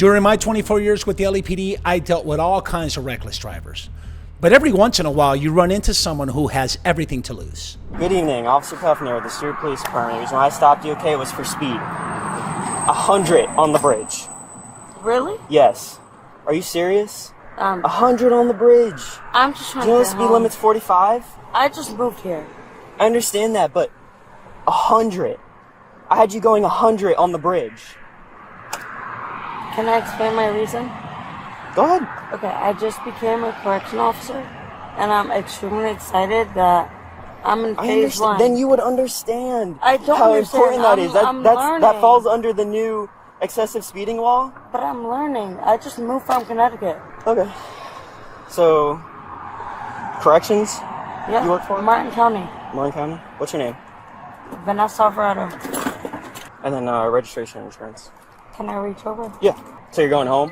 During my 24 years with the LAPD, I dealt with all kinds of reckless drivers. But every once in a while, you run into someone who has everything to lose. Good evening, Officer Kuffner with the Stewart Police Department. The reason why I stopped you, okay, was for speed. 100 on the bridge. Really? Yes. Are you serious? 100 on the bridge. I'm just trying Do you know to the get speed home. limit's 45? I just moved here. I understand that, but 100. I had you going 100 on the bridge. Can I explain my reason? Go ahead. Okay, I just became a correction officer, and I'm extremely excited that I'm in phase one. Then you would understand I don't how understand. important that is. I'm That learning. falls under the new excessive speeding law. But I'm learning. I just moved from Connecticut. Okay. So, corrections? Yeah. You work for? Martin County. Marlon County? What's your name? Vanessa Alvarado. And then registration and insurance. Can I reach over? Yeah. So you're going home?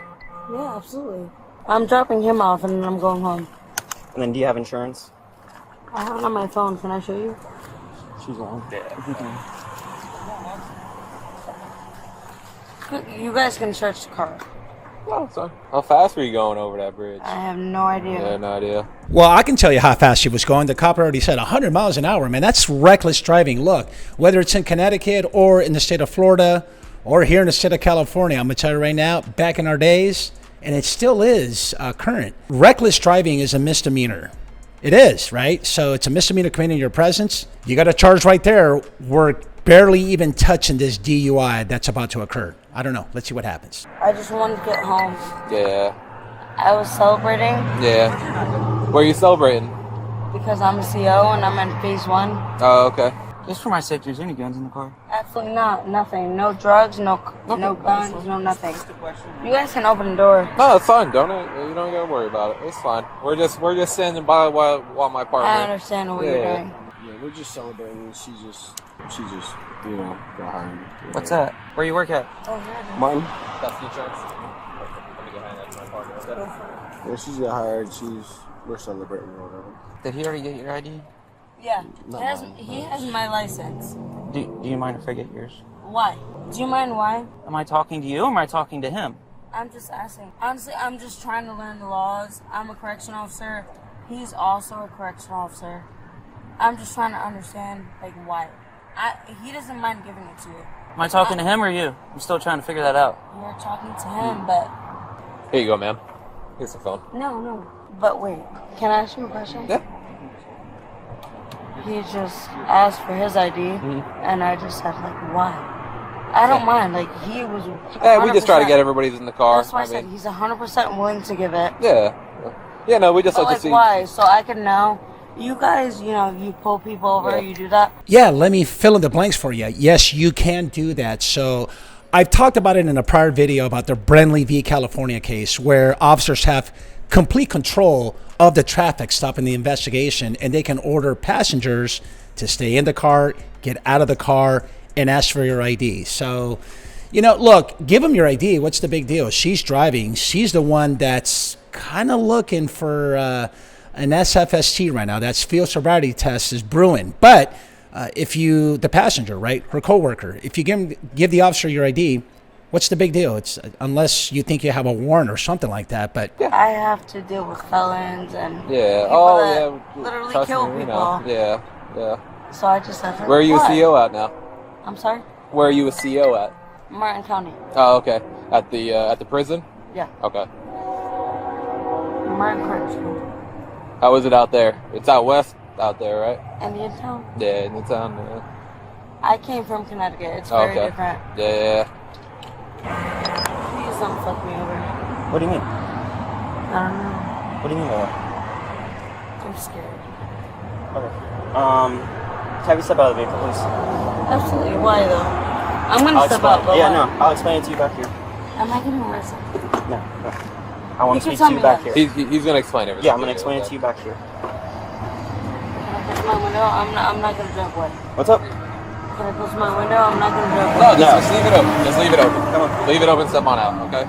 Yeah, absolutely. I'm dropping him off and then I'm going home. And then do you have insurance? I have it on my phone. Can I show you? She's on. You guys can search the car. Oh, sorry. How fast were you going over that bridge? I have no idea. Yeah, no idea. Well, I can tell you how fast she was going. The cop already said 100 miles an hour, man. That's reckless driving. Look, whether it's in Connecticut or in the state of Florida or here in the state of California, I'm going to tell you right now, back in our days, and it still is current, reckless driving is a misdemeanor. It is, right? So it's a misdemeanor committed in your presence. You got a charge right there. We're barely even touching this DUI that's about to occur. I don't know. Let's see what happens. I just wanted to get home. Yeah. I was celebrating Yeah. Where are you celebrating? because I'm a CO and I'm in phase one. Oh, okay. Just for my safety, is there any guns in the car? Absolutely not. Nothing. No drugs, no guns, no nothing. You guys can open the door. No, it's fine. You don't gotta worry about it. It's fine. We're just standing by while my partner. I understand what you're Yeah. doing. Yeah, we're just celebrating. She just, you know, got hired. What's that? Where you work at? Oh, yeah. Martin? That's the insurance. Let me go hand that to my partner. Okay? Yeah, she's got hired. We're celebrating or whatever. Did he already get your ID? Yeah. Not mine. He has my license. Do you mind if I get yours? Why? Do you mind why? Am I talking to you or am I talking to him? I'm just asking. Honestly, I'm just trying to learn the laws. I'm a correction officer. He's also a correction officer. I'm just trying to understand, like, why. He doesn't mind giving it to you. Am I talking to him or you? I'm still trying to figure that out. You're talking to him, but... Here you go, ma'am. Here's the phone. No. But wait, can I ask you a question? Yeah. He just asked for his ID, and I just said, like, why? I don't mind. Like, he was... Yeah, we just try to 100%. get everybody's in the car. That's why I said he's 100% willing to give it. Yeah. Yeah, no, we just But, like to like, see. why? So I can know. You guys, you know, you pull people over, Yeah. you do that. Yeah, let me fill in the blanks for you. Yes, you can do that. So I've talked about it in a prior video about the Brentley v. California case where officers have complete control of the traffic stop in the investigation, and they can order passengers to stay in the car, get out of the car, and ask for your ID. So, you know, look, give them your ID. What's the big deal? She's driving. She's the one that's kind of looking for an SFST right now. That's field sobriety test is brewing. But if you, the passenger, right, her coworker, if you give the officer your ID, what's the big deal? It's unless you think you have a warrant or something like that. But I have to deal with felons and Yeah. people that Yeah. literally Trust kill me, you people. know. Yeah. Yeah. So I just have to. Where are you a Why? CO at now? I'm sorry? Where are you a CO at? Martin County. Oh, okay. At the prison? Yeah. Okay. Martin Correctional. How is it out there? It's out west out there, right? Indian Town. Yeah, in the town. I came from Connecticut. It's Yeah. very Okay. different. Yeah. Please don't fuck me over. What do you mean? I don't know. What do you mean by that? I'm scared. Okay. Have you step out of the vehicle, please? Absolutely. Why though? I'm gonna step out. But Yeah, why? no. I'll explain it to you back here. Am I getting arrested? No. I want You to can speak tell to you me back that. here. He's gonna explain everything. Yeah, I'm gonna explain it to you back here. Can I close my window? I'm not gonna drive away. What's up? Can I close my window? I'm not gonna drive No, away. just leave it open. Just leave it open. Come on. Leave it open. Step on out. Okay.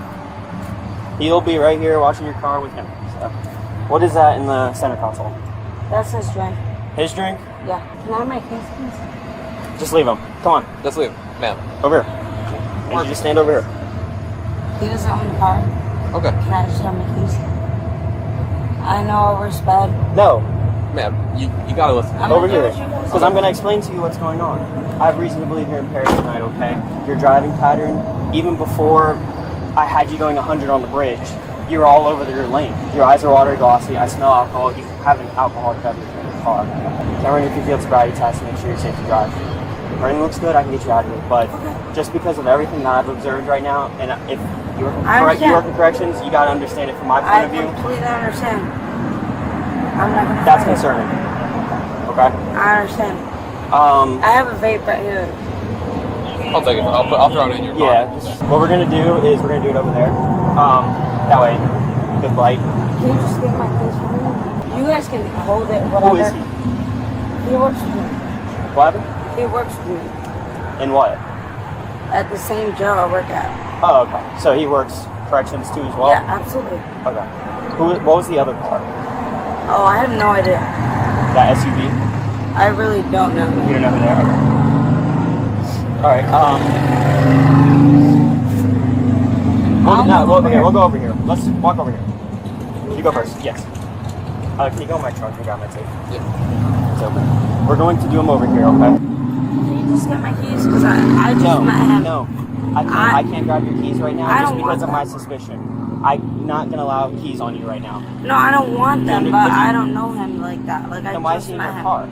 He'll be right here watching your car with him. So, what is that in the center console? That's his drink. His drink? Yeah. Can I have my keys, please? Just leave him. Come on. Just leave, ma'am. Over here. And you just stand over here. He doesn't own the car. Okay. Can I just have my keys? I know we're sped. No, Ma'am, you gotta listen. I'm over gonna here. do what you guys Because I'm going to explain to you what's going on. I have reason to believe you're impaired tonight, okay? Your driving pattern, even before I had you going 100 on the bridge, you're all over your lane. Your eyes are watery, glossy. I smell alcohol. You have an alcoholic beverage in your car. Can I run your field sobriety test to make sure you're safe to drive? If everything looks good, I can get you out of here. But just because of everything that I've observed right now, and if you work in corrections, you got to understand it from my point I of view. completely understand. I'm not gonna That's fight it. concerning. Okay? I understand. I have a vape right here. I'll take it. I'll throw it in your car. Yeah, what we're gonna do is we're gonna do it over there. That way, good light. Can you just get my keys for me? You guys can hold it, whatever. Who is he? He works with me. What happened? He works with me In what? at the same job I work at. Oh, okay. So he works corrections too as well? Yeah, absolutely. Okay. What was the other car? Oh, I have no idea. That SUV? I really don't know. You don't know who they are? Alright, we'll go over here. Let's walk over here. You go first. Yes. Can you go in my trunk and grab my tape? Yeah. It's open. We're going to do them over here, okay? Can you just get my keys? Because I just met him. No. I can't grab your keys right now I just don't because of want my that. suspicion. I'm not going to allow keys on you right now. No, I don't want them, Then but if you- I don't know him like that. Like, I Then why is just he in your met him. car?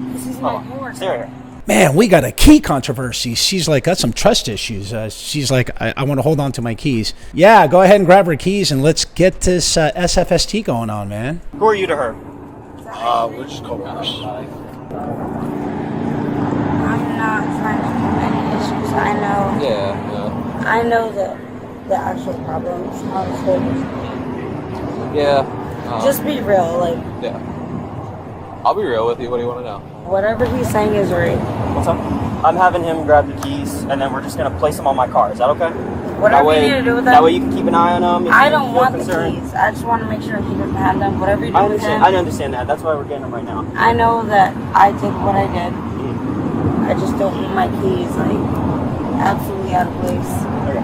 Because he's my coworker. Stay right here. Man, we got a key controversy. She's like, got some trust issues. She's like, I want to hold on to my keys. Yeah, go ahead and grab her keys and let's get this SFST going on, man. Who are you to her? We're just coworkers. I'm not trying to have any issues. I know. Yeah. I know the actual problems, honestly. Yeah. Just be real. Like, Yeah. I'll be real with you. What do you want to know? whatever he's saying is right. What's up? I'm having him grab the keys, and then we're just going to place them on my car. Is that okay? Whatever you need to do with that. That way you can keep an eye on them. I don't want the keys. I just want to make sure he doesn't have them. Whatever you do I with understand. him. I understand that. That's why we're getting them right now. I know that I did what I did. I just don't need my keys, like, absolutely out of place. Okay.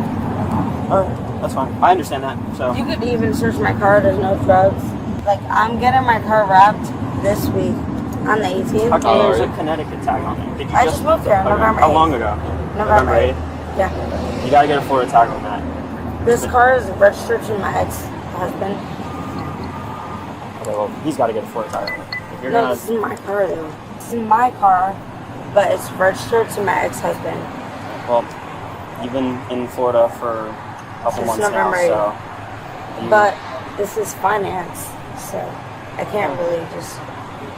All right. That's fine. I understand that. So. You could even search my car. There's no drugs. Like, I'm getting my car wrapped this week on the 18th. How come there's Alright. a Connecticut tag on it? Did you I just moved here, November How 8th. long ago? November 8th. 8th? Yeah. You gotta get a Florida tag on that. This car is registered to my ex-husband. Okay, well, he's gotta get a Florida tag on it. If you're No, gonna, this is my car, though. This is my car, but it's registered to my ex-husband. well, you've been in Florida for a couple Since months now, November 8th. so. But this is finance, so I can't really just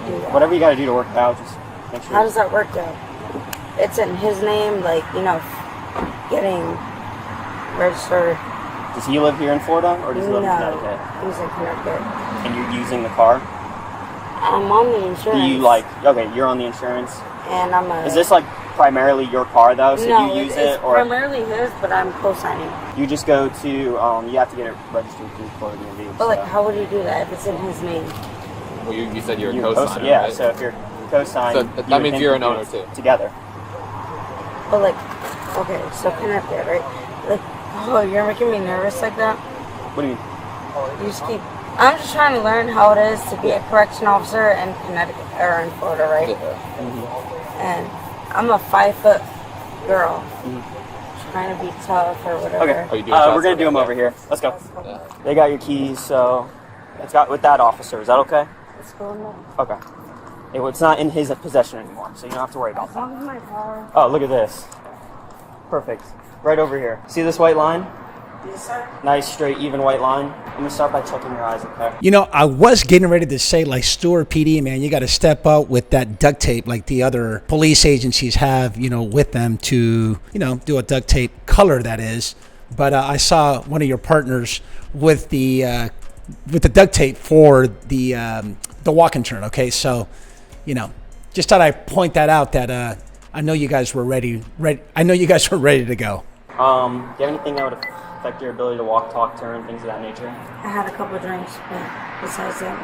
do that. Whatever you gotta do to work it out, just make sure. How does that work, though? It's in his name, like, you know, getting registered. Does he live here in Florida, or does he live in No, Connecticut? he's in Connecticut. And you're using the car? I'm on the insurance. Do you okay, you're on the insurance. And I'm a... Is this like primarily your car though, so no, you use it's it, or primarily his, but I'm co-signing. you just go to, you have to get it registered through Florida DMV. But, like, how would you do that if it's in his name? Well, you said you're a You're co-signer, yeah, right? so if you're co-signed, So you that would means then you're an do owner it too. Together. But, like, okay, so Connecticut, right? Like, oh, you're making me nervous like that? What do you mean? You just keep... I'm just trying to learn how it is to be a correction officer in Connecticut, or in Florida, right? Yeah. And I'm a 5-foot girl. Trying to be tough or whatever. Okay, Oh, you doing shots we're gonna do them okay. over here. Let's go. Yeah. They got your keys, so it's got with that officer. Is that okay? Let's go in there. Okay. It's not in his possession anymore, so you don't have to worry about As that. long as my car... Oh, look at this. Perfect. Right over here. See this white line? Yes, sir. Nice, straight, even white line. I'm gonna start by checking your eyes, okay? You know, I was getting ready to say, like, Stewart PD, man, you got to step up with that duct tape like the other police agencies have, you know, with them to, you know, do a duct tape color, that is. But I saw one of your partners with the duct tape for the walk and turn, okay? So, you know, just thought I'd point that out that I know you guys were ready. I know you guys were ready to go. Do you have anything that would affect your ability to walk, talk, turn, things of that nature? I had a couple drinks, but besides that,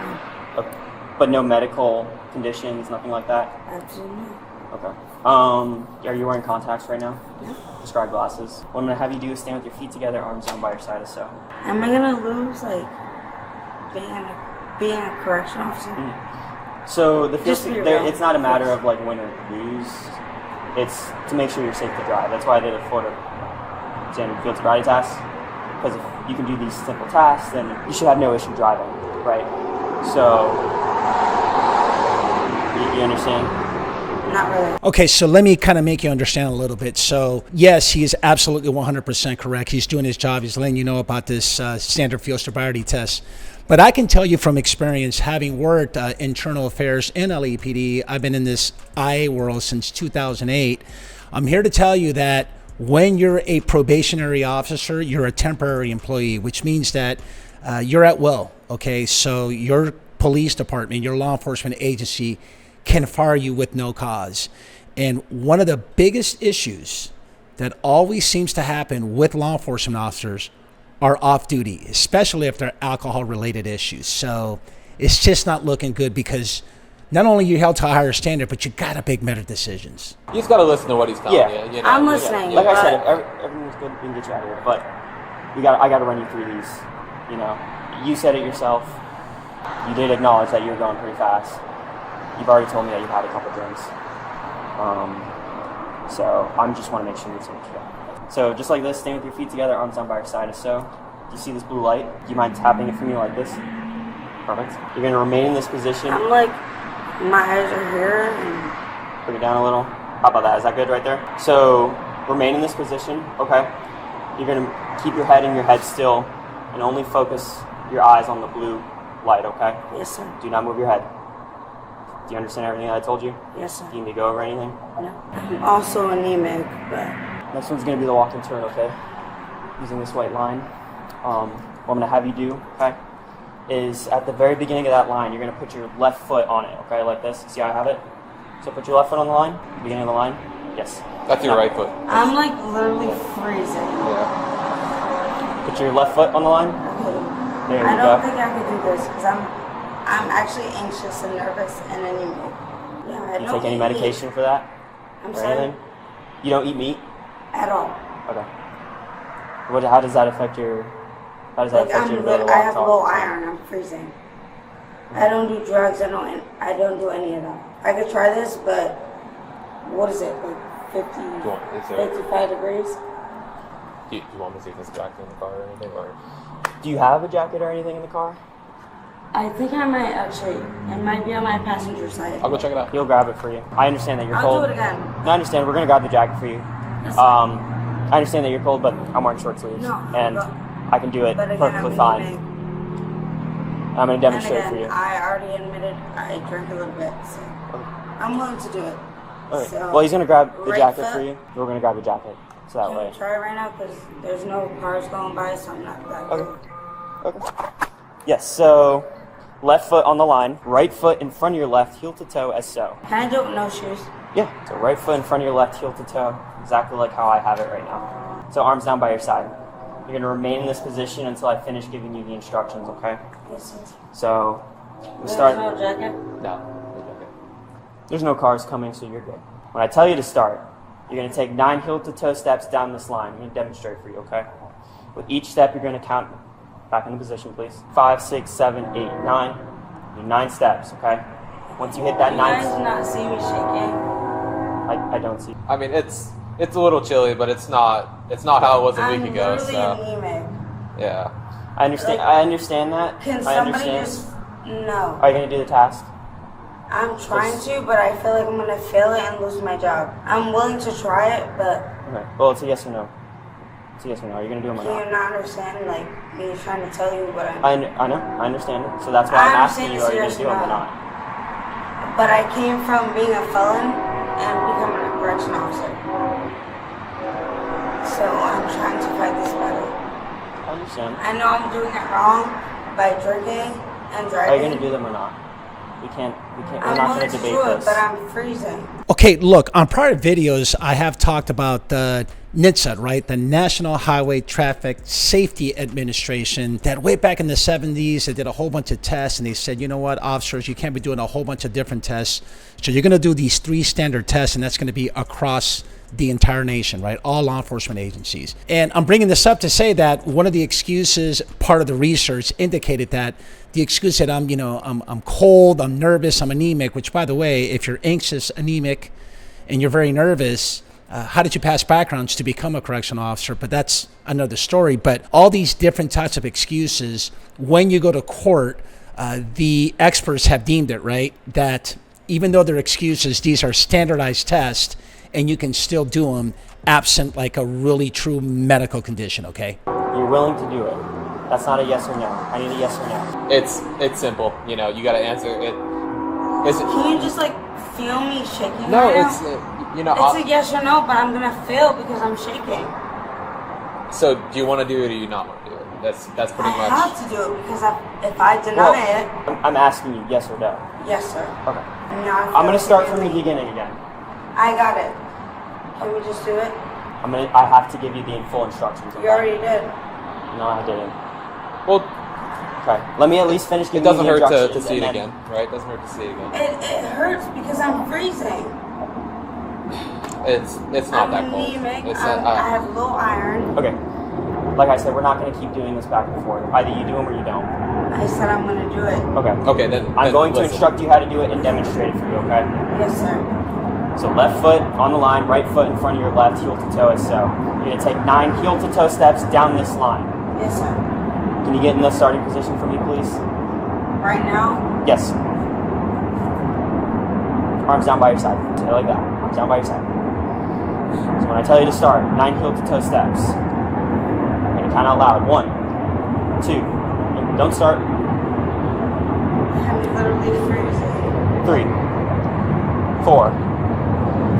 no. But no medical conditions, nothing like that? Absolutely not. Okay. Are you wearing contacts right now? Yeah. Prescribed glasses. What I'm gonna have you do is stand with your feet together, arms down by your side, as so. Am I gonna lose like being a correction officer? So the Just be real. it's not a matter of like win or lose. It's to make sure you're safe to drive. That's why I did a Florida standard field sobriety test. Because if you can do these simple tasks, then you should have no issue driving, right? So, you understand? Not really. Okay, so let me kind of make you understand a little bit. So, yes, he is absolutely 100% correct. He's doing his job. He's letting you know about this standard field sobriety test. But I can tell you from experience, having worked internal affairs in LAPD, I've been in this IA world since 2008. I'm here to tell you that when you're a probationary officer, you're a temporary employee, which means that you're at will, okay? So your police department, your law enforcement agency can fire you with no cause. And one of the biggest issues that always seems to happen with law enforcement officers are off duty, especially if they're alcohol-related issues. So it's just not looking good because not only are you held to a higher standard, but you got to make better decisions. You just got to listen to what he's telling Yeah. you. You know? I'm listening. Like I said, if everything's good, we can get you out of here. But I got to run you through these. You know, you said it yourself. You did acknowledge that you were going pretty fast. You've already told me that you had a couple drinks. So I just want to make sure you're safe. So just like this, stand with your feet together, arms down by your side as so. Do you see this blue light? Do you mind tapping it for me like this? Perfect. You're going to remain in this position. I'm like, my eyes are here and Bring it down a little. How about that? Is that good right there? So remain in this position, okay? You're going to keep your head and your head still and only focus your eyes on the blue light, okay? yes, sir. Do not move your head. Do you understand everything that I told you? Yes, sir. Do you need me to go over anything? No. I'm also anemic, but Next one's going to be the walk and turn, okay? Using this white line. What I'm going to have you do, okay, is at the very beginning of that line, you're going to put your left foot on it, okay, like this. See how I have it? So put your left foot on the line, beginning of the line. Yes. That's your right foot. I'm like literally freezing. Yeah. Put your left foot on the line. Okay. There I you don't go. think I could do this because I'm actually anxious and nervous and anemic. Yeah, I You don't take any eat medication for that? I'm Or sorry. anything? You don't eat meat? At all. Okay. How does that affect your? How does that Like affect your ability to I walk, have talk? low iron. I'm freezing. I don't do drugs. I don't do any of that. I could try this, but what is it? Like 50, Is there, 55 degrees? do you want me to see if there's a jacket in the car or anything? Or? Do you have a jacket or anything in the car? I think I might actually. It might be on my passenger side. I'll go check it out. He'll grab it for you. I understand that you're I'll cold. do it again. No, I understand. We're gonna grab the jacket for you. Yes. I understand that you're cold, but I'm wearing short sleeves, No, and but- I can do it But again, perfectly I'm fine. anemic. I'm gonna And demonstrate again, for you. I already admitted I drank a little bit, so I'm willing to do it. Okay. So, Well, he's gonna grab the right jacket foot. for you. We're gonna grab the jacket, so that Can way. we try it right now? Because there's no cars going by, so I'm not that Okay. good. Okay. Yes. So, left foot on the line, right foot in front of your left, heel to toe, as so. Can I do it with no shoes? Yeah. So right foot in front of your left, heel to toe, exactly like how I have it right now. So arms down by your side. You're gonna remain in this position until I finish giving you the instructions. Okay. Yes, sir. So we There's start. no jacket? No. No jacket. There's no cars coming, so you're good. When I tell you to start, you're going to take 9 heel-to-toe steps down this line. I'm going to demonstrate for you, okay? With each step, you're going to count back into position, please. 5, 6, 7, 8, 9. Do 9 steps, okay? Once you hit that You 9th, guys not see me shaking? I don't see. I mean, it's a little chilly, but it's not how it was a I'm week ago. literally So anemic. yeah. I understand. Like, I understand that. Can I somebody understand. just... No. Are you going to do the task? I'm trying to, but I feel like I'm going to fail it and lose my job. I'm willing to try it, but Okay. Well, it's a yes or no. It's a yes or no. Are you going to do them or can not? you not understand, like, me trying to tell you what I'm... I know. I understand it. So that's why I'm asking you, are you going to do them or not? But I came from being a felon and becoming a correction officer. So I'm trying to fight this battle. I understand. I know I'm doing it wrong by drinking and driving. Are you going to do them or not? We can't, we're I'm not willing going to to debate do it, this. but I'm freezing. Okay, look, on prior videos, I have talked about the NHTSA, right? The National Highway Traffic Safety Administration, that way back in the 70s, they did a whole bunch of tests and they said, you know what, officers, you can't be doing a whole bunch of different tests. So you're going to do these 3 standard tests, and that's going to be across the entire nation, right? All law enforcement agencies. And I'm bringing this up to say that one of the excuses, part of the research indicated that the excuse that I'm cold, I'm nervous, I'm anemic, which by the way, if you're anxious, anemic, and you're very nervous, how did you pass backgrounds to become a correctional officer? But that's another story. But all these different types of excuses, when you go to court, the experts have deemed it, right, that even though they're excuses, these are standardized tests, and you can still do them absent like a really true medical condition, okay? You're willing to do it. That's not a yes or no. I need a yes or no. It's simple. You know, you got to answer it. Can you just like feel me shaking? No, right it's now? you know. It's a yes or no, but I'm gonna fail because I'm shaking. So, do you want to do it or do you not want to do it? That's pretty I much. have to do it because if I deny it, I'm asking you yes or no. yes, sir. Okay. Now I'm gonna start from the beginning again. I got it. Can we just do it? I have to give you the full instructions. You already did. No, I didn't. Well, okay. Let me at least finish it giving doesn't you the hurt to instructions. see it and then- again, right? It doesn't hurt to see it again. It hurts because I'm freezing. It's not that I'm cold. anemic. It's I have low iron. Okay. Like I said, we're not going to keep doing this back and forth. Either you do them or you don't. I said I'm gonna do it. Okay. Okay, then I'm going to listen. instruct you how to do it and demonstrate it for you, okay? Yes, sir. So left foot on the line, right foot in front of your left, heel to toe as so. You're going to take 9 heel to toe steps down this line. Yes, sir. Can you get in the starting position for me, please? Right now? Yes. Arms down by your side. Stay like that. Arms down by your side. So when I tell you to start, 9 heel to toe steps. You're going to count out loud. 1, 2. Don't start. I'm literally freezing. 3, 4,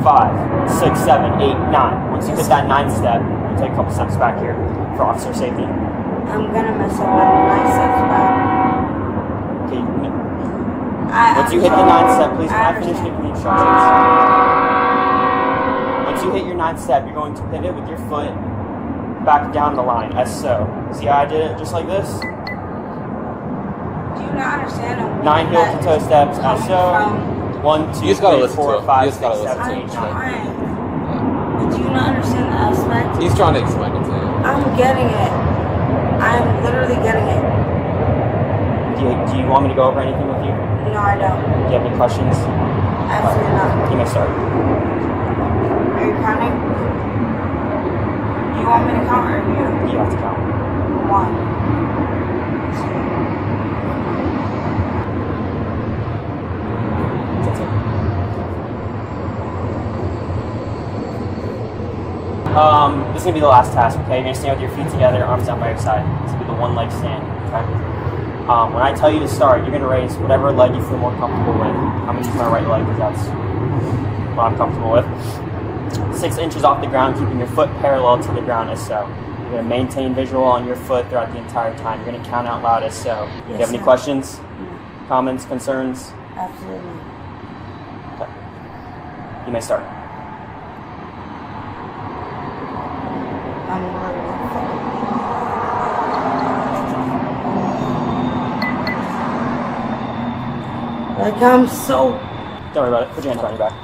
5, 6, 7, 8, 9. Once you hit that 9th step, you take a couple steps back here for officer safety. I'm gonna mess up my 9 steps back. Okay. Once you hit the 9th step, please, can I finish giving the instructions? Once you hit your 9th step, you're going to pivot with your foot back down the line, as so. See how I did it just like this? Do you not understand? 9 heel to toe steps, as so. 1, 2, You just gotta 3, listen to 4, him. 5, You just 6, gotta 7, listen 8, to him. 9. trying. But do you not understand the aspect? He's trying to explain it to you. I'm getting it. I'm literally getting it. Do you want me to go over anything with you? No, I don't. Do you have any questions? Absolutely not. You may start. Are you counting? Do you want me to count or you? You have to count. 1. That's it. This is gonna be the last task, okay? You're gonna stand with your feet together, arms down by your side. This will be the one leg stand, okay? When I tell you to start, you're gonna raise whatever leg you feel more comfortable with. I'm gonna use my right leg because that's what I'm comfortable with. 6 inches off the ground, keeping your foot parallel to the ground as so. You're gonna maintain visual on your foot throughout the entire time. You're gonna count out loud as so. Do you have any sir. questions, comments, concerns? Absolutely. Okay. You may start. I'm literally. Like I'm so. Don't worry about it. Put your hands behind your back.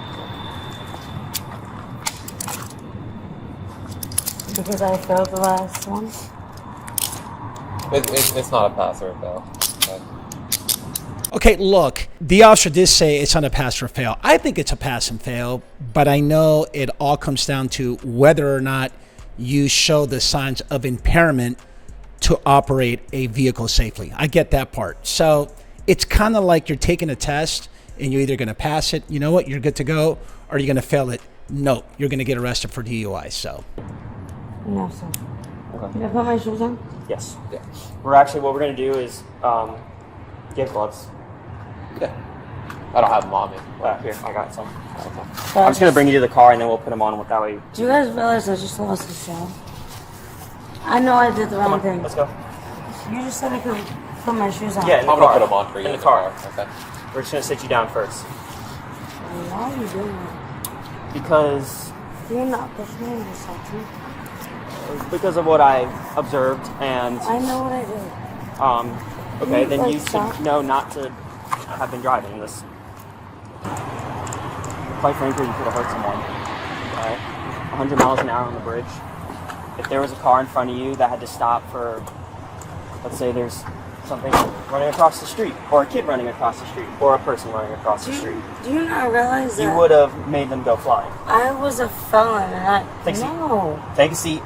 Because I failed the last one. It's not a pass or a fail. Okay. Okay, look, the officer did say it's not a pass or fail. I think it's a pass and fail, but I know it all comes down to whether or not you show the signs of impairment to operate a vehicle safely. I get that part. So it's kind of like you're taking a test and you're either going to pass it, you know what, you're good to go, or you're going to fail it. No, you're going to get arrested for DUI. So No, sir. Okay. Can I put my shoes on? Yes. Yeah. What we're gonna do is, get gloves. Yeah. I don't have them on me. Here, I got some. I'm just gonna bring you to the car and then we'll put them on with that way. Do you guys realize I just lost the cell? I know I did the Come wrong on, thing. let's go. You just said I could put my shoes on. Yeah, in the I'm gonna car. put them on for you In the car. Okay. We're just gonna sit you down first. Why are you doing that? Because Do you not push me and just touch me? because of what I observed, and I know what I did. okay, then Like, you stop. should know not to have been driving this. Quite frankly, you could have hurt someone. Alright? 100 miles an hour on the bridge. If there was a car in front of you that had to stop for, let's say there's something running across the street, or a kid running across the street, or a person running across the street, Do you not realize that you would have made them go flying. I was a felon and I... Take a seat. No. Take a seat.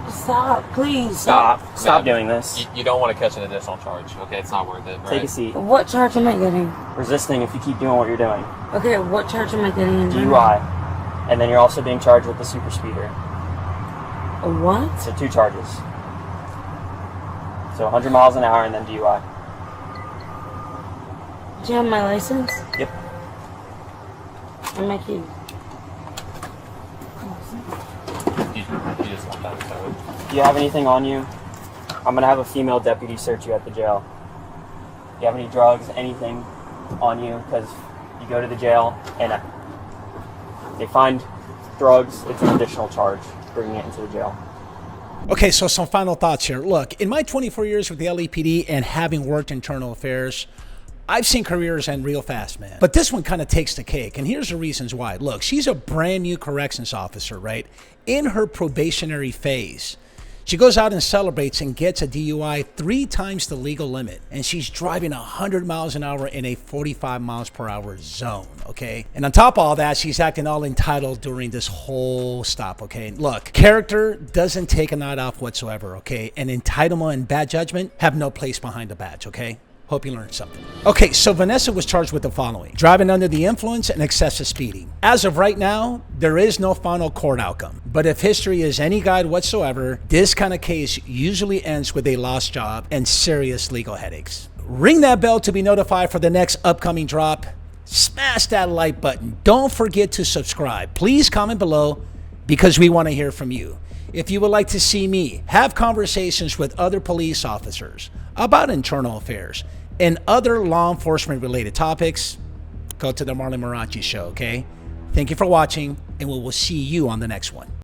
Stop, please. Stop Ma'am, doing this. You don't want to catch an additional charge, okay? It's not worth it, right? Take a seat. What charge am I getting? Resisting if you keep doing what you're doing. Okay, what charge am I getting in general? DUI. And then you're also being charged with the super speeder. What? So 2 charges. So 100 miles an hour and then DUI. Do you have my license? Yep. And my keys? You just want that, so. Do you have anything on you? I'm gonna have a female deputy search you at the jail. Do you have any drugs, anything on you? Because you go to the jail and they find drugs, it's an additional charge bringing it into the jail. Okay, so some final thoughts here. Look, in my 24 years with the LAPD and having worked internal affairs, I've seen careers end real fast, man. But this one kind of takes the cake, and here's the reasons why. Look, she's a brand new corrections officer, right? In her probationary phase. She goes out and celebrates and gets a DUI 3 times the legal limit. And she's driving 100 miles an hour in a 45 miles per hour zone, okay? And on top of all that, she's acting all entitled during this whole stop, okay? Look, character doesn't take a night off whatsoever, okay? And entitlement and bad judgment have no place behind the badge, okay? Hope you learned something. Okay, so Vanessa was charged with the following: driving under the influence and excessive speeding. As of right now, there is no final court outcome. But if history is any guide whatsoever, this kind of case usually ends with a lost job and serious legal headaches. Ring that bell to be notified for the next upcoming drop. Smash that like button. Don't forget to subscribe. Please comment below because we want to hear from you. If you would like to see me have conversations with other police officers about internal affairs and other law enforcement related topics, go to the Marlon Marrache show, okay? Thank you for watching, and we will see you on the next one.